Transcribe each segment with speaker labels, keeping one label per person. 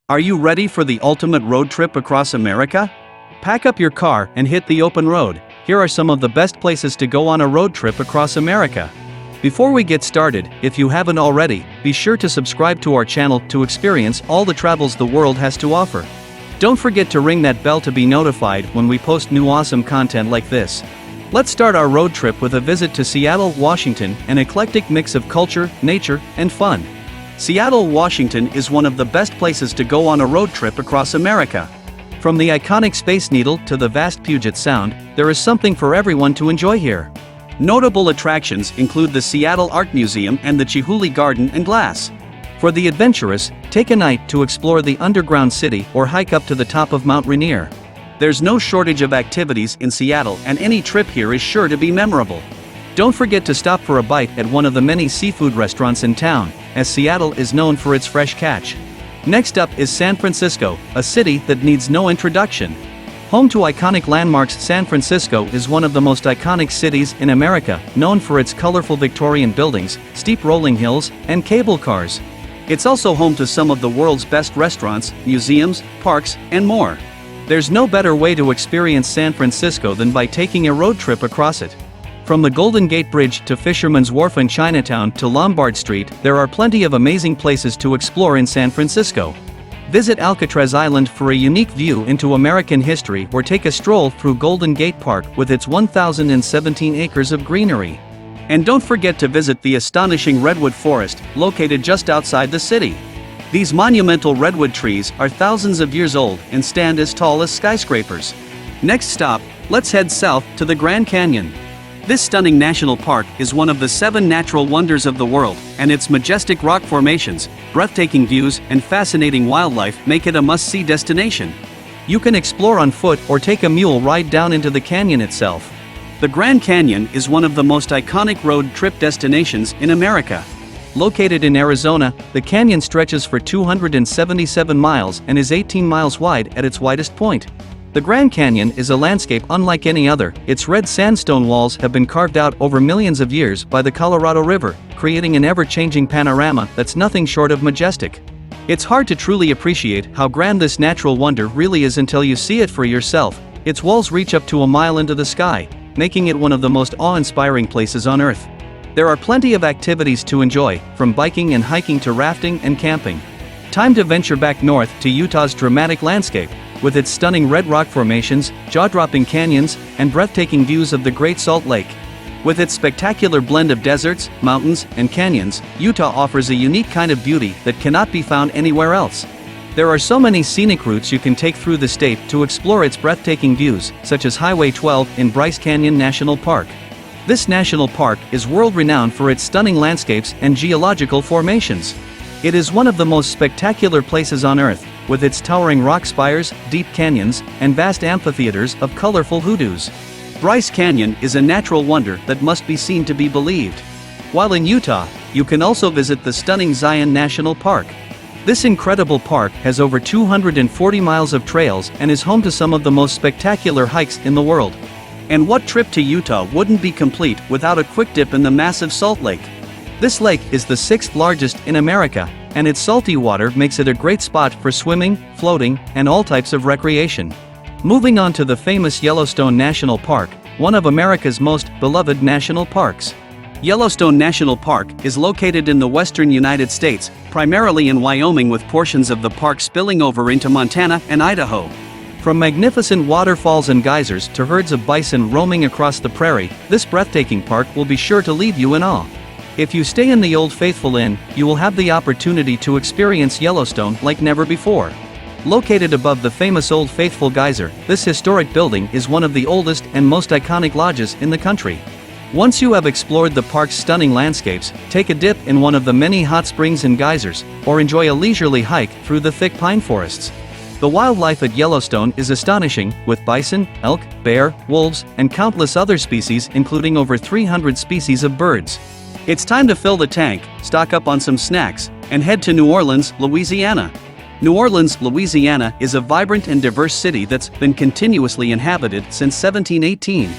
Speaker 1: Are you ready for the ultimate road trip across America? Pack up your car and hit the open road. Here are some of the best places to go on a road trip across America. Before we get started, if you haven't already, be sure to subscribe to our channel to experience all the travels the world has to offer. Don't forget to ring that bell to be notified when we post new awesome content like this. Let's start our road trip with a visit to Seattle, Washington, an eclectic mix of culture, nature, and fun. Seattle, Washington is one of the best places to go on a road trip across America. From the iconic Space Needle to the vast Puget Sound, there is something for everyone to enjoy here. Notable attractions include the Seattle Art Museum and the Chihuly Garden and Glass. For the adventurous, take a night to explore the underground city or hike up to the top of Mount Rainier. There's no shortage of activities in Seattle, and any trip here is sure to be memorable. Don't forget to stop for a bite at one of the many seafood restaurants in town, as Seattle is known for its fresh catch. Next up is San Francisco, a city that needs no introduction. Home to iconic landmarks, San Francisco is one of the most iconic cities in America, known for its colorful Victorian buildings, steep rolling hills, and cable cars. It's also home to some of the world's best restaurants, museums, parks, and more. There's no better way to experience San Francisco than by taking a road trip across it. From the Golden Gate Bridge to Fisherman's Wharf and Chinatown to Lombard Street, there are plenty of amazing places to explore in San Francisco. Visit Alcatraz Island for a unique view into American history, or take a stroll through Golden Gate Park with its 1,017 acres of greenery. And don't forget to visit the astonishing Redwood Forest, located just outside the city. These monumental redwood trees are thousands of years old and stand as tall as skyscrapers. Next stop, let's head south to the Grand Canyon. This stunning national park is one of the 7 natural wonders of the world, and its majestic rock formations, breathtaking views, and fascinating wildlife make it a must-see destination. You can explore on foot or take a mule ride down into the canyon itself. The Grand Canyon is one of the most iconic road trip destinations in America. Located in Arizona, the canyon stretches for 277 miles and is 18 miles wide at its widest point. The Grand Canyon is a landscape unlike any other. Its red sandstone walls have been carved out over millions of years by the Colorado River, creating an ever-changing panorama that's nothing short of majestic. It's hard to truly appreciate how grand this natural wonder really is until you see it for yourself. Its walls reach up to a mile into the sky, making it one of the most awe-inspiring places on Earth. There are plenty of activities to enjoy, from biking and hiking to rafting and camping. Time to venture back north to Utah's dramatic landscape, with its stunning red rock formations, jaw-dropping canyons, and breathtaking views of the Great Salt Lake. With its spectacular blend of deserts, mountains, and canyons, Utah offers a unique kind of beauty that cannot be found anywhere else. There are so many scenic routes you can take through the state to explore its breathtaking views, such as Highway 12 in Bryce Canyon National Park. This national park is world-renowned for its stunning landscapes and geological formations. It is one of the most spectacular places on Earth, with its towering rock spires, deep canyons, and vast amphitheaters of colorful hoodoos. Bryce Canyon is a natural wonder that must be seen to be believed. While in Utah, you can also visit the stunning Zion National Park. This incredible park has over 240 miles of trails and is home to some of the most spectacular hikes in the world. And what trip to Utah wouldn't be complete without a quick dip in the massive Salt Lake? This lake is the 6th largest in America, and its salty water makes it a great spot for swimming, floating, and all types of recreation. Moving on to the famous Yellowstone National Park, one of America's most beloved national parks. Yellowstone National Park is located in the western United States, primarily in Wyoming, with portions of the park spilling over into Montana and Idaho. From magnificent waterfalls and geysers to herds of bison roaming across the prairie, this breathtaking park will be sure to leave you in awe. If you stay in the Old Faithful Inn, you will have the opportunity to experience Yellowstone like never before. Located above the famous Old Faithful geyser, this historic building is one of the oldest and most iconic lodges in the country. Once you have explored the park's stunning landscapes, take a dip in one of the many hot springs and geysers, or enjoy a leisurely hike through the thick pine forests. The wildlife at Yellowstone is astonishing, with bison, elk, bear, wolves, and countless other species, including over 300 species of birds. It's time to fill the tank, stock up on some snacks, and head to New Orleans, Louisiana. New Orleans, Louisiana is a vibrant and diverse city that's been continuously inhabited since 1718.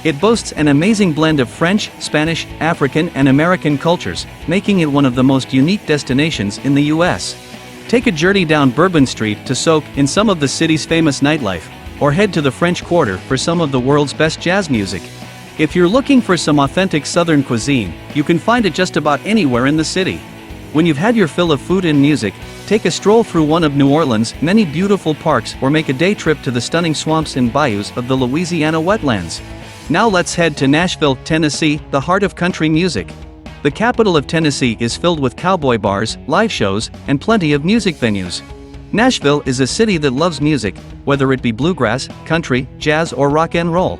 Speaker 1: It boasts an amazing blend of French, Spanish, African, and American cultures, making it one of the most unique destinations in the U.S. Take a journey down Bourbon Street to soak in some of the city's famous nightlife, or head to the French Quarter for some of the world's best jazz music. If you're looking for some authentic Southern cuisine, you can find it just about anywhere in the city. When you've had your fill of food and music, take a stroll through one of New Orleans' many beautiful parks or make a day trip to the stunning swamps and bayous of the Louisiana wetlands. Now let's head to Nashville, Tennessee, the heart of country music. The capital of Tennessee is filled with cowboy bars, live shows, and plenty of music venues. Nashville is a city that loves music, whether it be bluegrass, country, jazz, or rock and roll.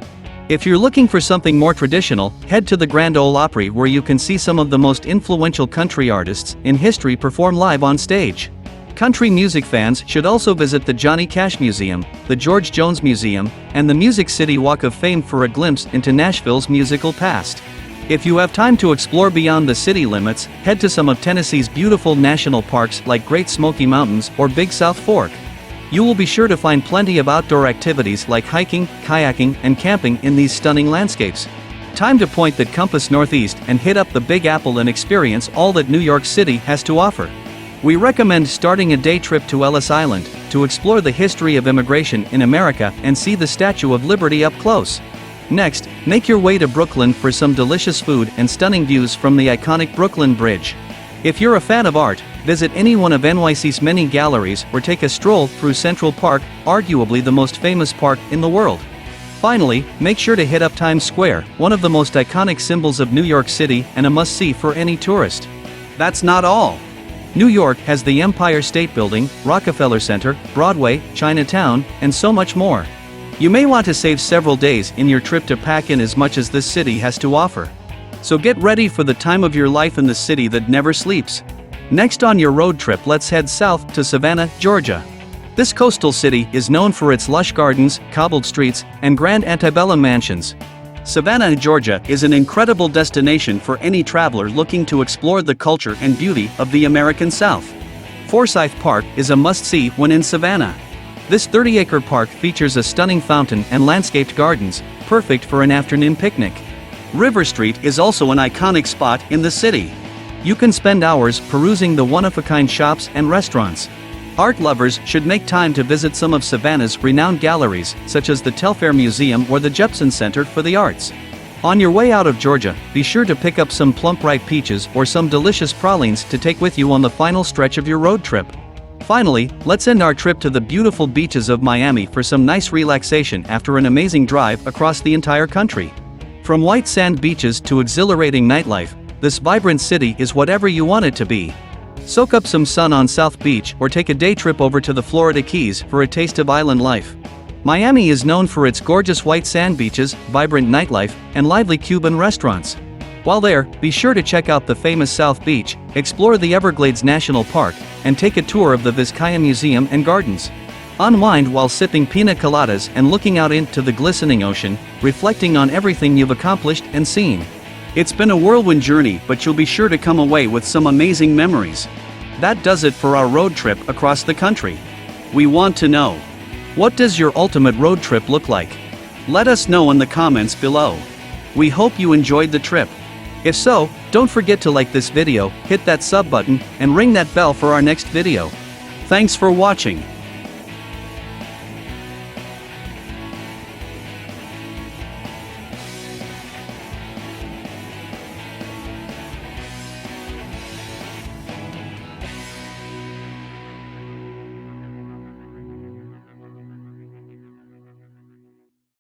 Speaker 1: If you're looking for something more traditional, head to the Grand Ole Opry, where you can see some of the most influential country artists in history perform live on stage. Country music fans should also visit the Johnny Cash Museum, the George Jones Museum, and the Music City Walk of Fame for a glimpse into Nashville's musical past. If you have time to explore beyond the city limits, head to some of Tennessee's beautiful national parks like Great Smoky Mountains or Big South Fork. You will be sure to find plenty of outdoor activities like hiking, kayaking, and camping in these stunning landscapes. Time to point that compass northeast and hit up the Big Apple and experience all that New York City has to offer. We recommend starting a day trip to Ellis Island to explore the history of immigration in America and see the Statue of Liberty up close. Next, make your way to Brooklyn for some delicious food and stunning views from the iconic Brooklyn Bridge. If you're a fan of art, visit any one of NYC's many galleries or take a stroll through Central Park, arguably the most famous park in the world. Finally, make sure to hit up Times Square, one of the most iconic symbols of New York City and a must-see for any tourist. That's not all. New York has the Empire State Building, Rockefeller Center, Broadway, Chinatown, and so much more. You may want to save several days in your trip to pack in as much as this city has to offer. So get ready for the time of your life in the city that never sleeps. Next on your road trip, let's head south to Savannah, Georgia. This coastal city is known for its lush gardens, cobbled streets, and grand antebellum mansions. Savannah, Georgia is an incredible destination for any traveler looking to explore the culture and beauty of the American South. Forsyth Park is a must-see when in Savannah. This 30-acre park features a stunning fountain and landscaped gardens, perfect for an afternoon picnic. River Street is also an iconic spot in the city. You can spend hours perusing the one-of-a-kind shops and restaurants. Art lovers should make time to visit some of Savannah's renowned galleries, such as the Telfair Museum or the Jepson Center for the Arts. On your way out of Georgia, be sure to pick up some plump ripe peaches or some delicious pralines to take with you on the final stretch of your road trip. Finally, let's end our trip to the beautiful beaches of Miami for some nice relaxation after an amazing drive across the entire country. From white sand beaches to exhilarating nightlife, this vibrant city is whatever you want it to be. Soak up some sun on South Beach or take a day trip over to the Florida Keys for a taste of island life. Miami is known for its gorgeous white sand beaches, vibrant nightlife, and lively Cuban restaurants. While there, be sure to check out the famous South Beach, explore the Everglades National Park, and take a tour of the Vizcaya Museum and Gardens. Unwind while sipping pina coladas and looking out into the glistening ocean, reflecting on everything you've accomplished and seen. It's been a whirlwind journey, but you'll be sure to come away with some amazing memories. That does it for our road trip across the country. We want to know, what does your ultimate road trip look like? Let us know in the comments below. We hope you enjoyed the trip. If so, don't forget to like this video, hit that sub button, and ring that bell for our next video. Thanks for watching.